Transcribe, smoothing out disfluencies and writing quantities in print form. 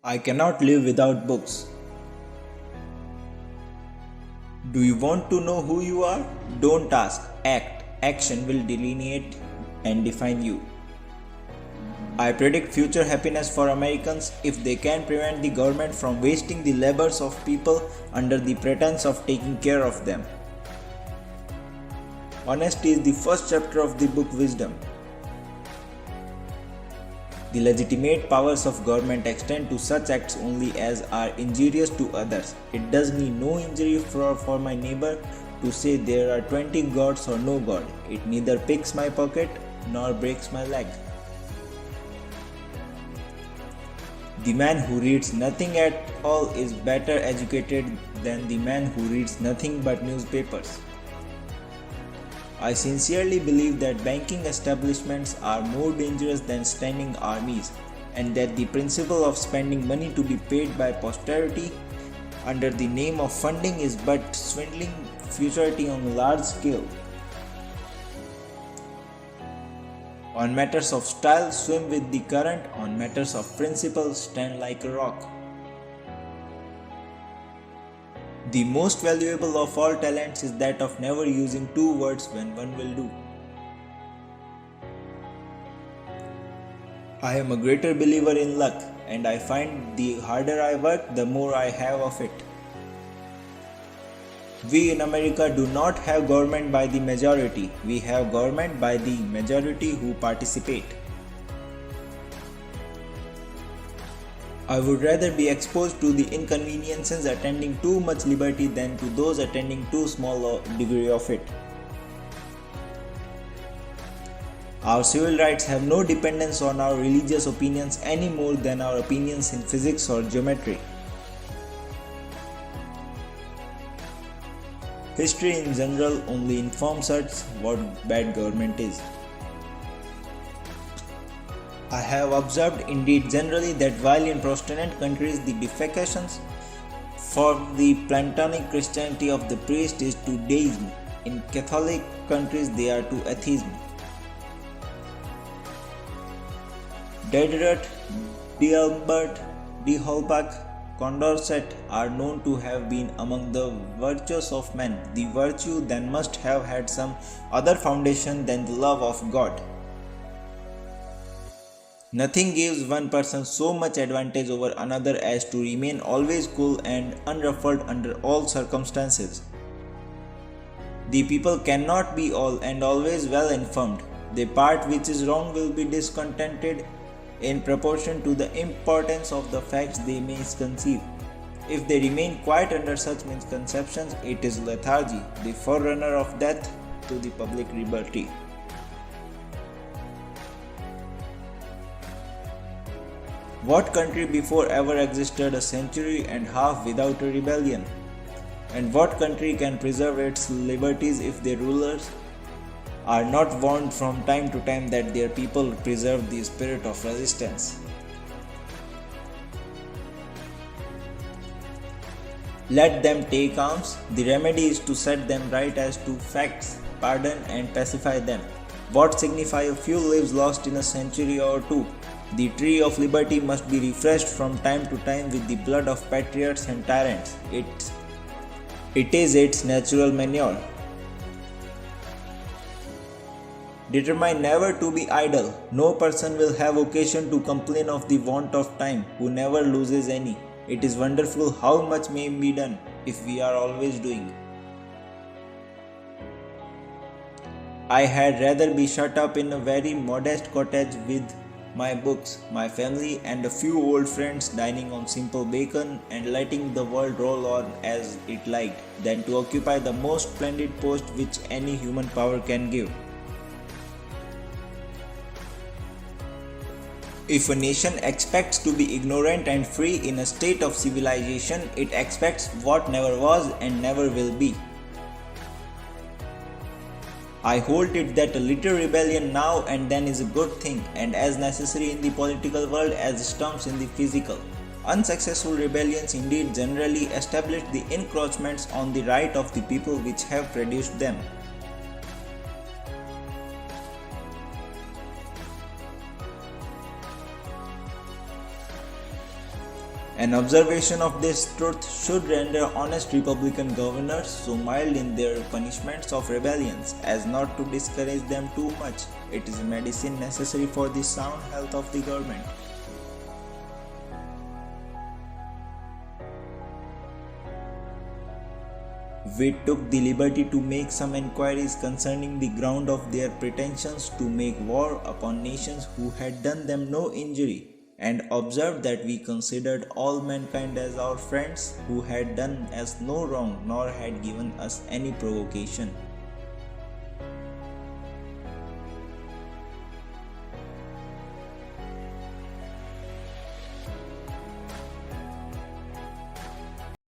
I cannot live without books. Do you want to know who you are? Don't ask, act. Action will delineate and define you. I predict future happiness for Americans if they can prevent the government from wasting the labors of people under the pretense of taking care of them. Honesty is the first chapter of the book Wisdom. The legitimate powers of government extend to such acts only as are injurious to others. It does me no injury for my neighbor to say there are 20 gods or no god. It neither picks my pocket nor breaks my leg. The man who reads nothing at all is better educated than the man who reads nothing but newspapers. I sincerely believe that banking establishments are more dangerous than standing armies, and that the principle of spending money to be paid by posterity under the name of funding is but swindling futurity on a large scale. On matters of style, swim with the current. On matters of principle, stand like a rock. The most valuable of all talents is that of never using two words when one will do. I am a greater believer in luck, and I find the harder I work, the more I have of it. We in America do not have government by the majority, we have government by the majority who participate. I would rather be exposed to the inconveniences attending too much liberty than to those attending too small a degree of it. Our civil rights have no dependence on our religious opinions any more than our opinions in physics or geometry. History in general only informs us what bad government is. I have observed indeed generally that while in Protestant countries the defecations for the Platonic Christianity of the priest is to deism, in Catholic countries they are to atheism. Diderot, D'Alembert, de Holbach, Condorcet are known to have been among the virtues of men. The virtue then must have had some other foundation than the love of God. Nothing gives one person so much advantage over another as to remain always cool and unruffled under all circumstances. The people cannot be all and always well informed. The part which is wrong will be discontented in proportion to the importance of the facts they may conceive. If they remain quiet under such misconceptions, it is lethargy, the forerunner of death to the public liberty. What country before ever existed a century and a half without a rebellion? And what country can preserve its liberties if their rulers are not warned from time to time that their people preserve the spirit of resistance? Let them take arms. The remedy is to set them right as to facts, pardon and pacify them. What signify a few lives lost in a century or two? The tree of liberty must be refreshed from time to time with the blood of patriots and tyrants. It is its natural manure. Determine never to be idle. No person will have occasion to complain of the want of time who never loses any. It is wonderful how much may be done if we are always doing. I had rather be shut up in a very modest cottage with my books, my family and a few old friends dining on simple bacon and letting the world roll on as it liked, than to occupy the most splendid post which any human power can give. If a nation expects to be ignorant and free in a state of civilization, it expects what never was and never will be. I hold it that a little rebellion now and then is a good thing and as necessary in the political world as storms in the physical. Unsuccessful rebellions indeed generally establish the encroachments on the right of the people which have produced them. An observation of this truth should render honest Republican governors so mild in their punishments of rebellions as not to discourage them too much. It is a medicine necessary for the sound health of the government. We took the liberty to make some enquiries concerning the ground of their pretensions to make war upon nations who had done them no injury, and observed that we considered all mankind as our friends who had done us no wrong nor had given us any provocation.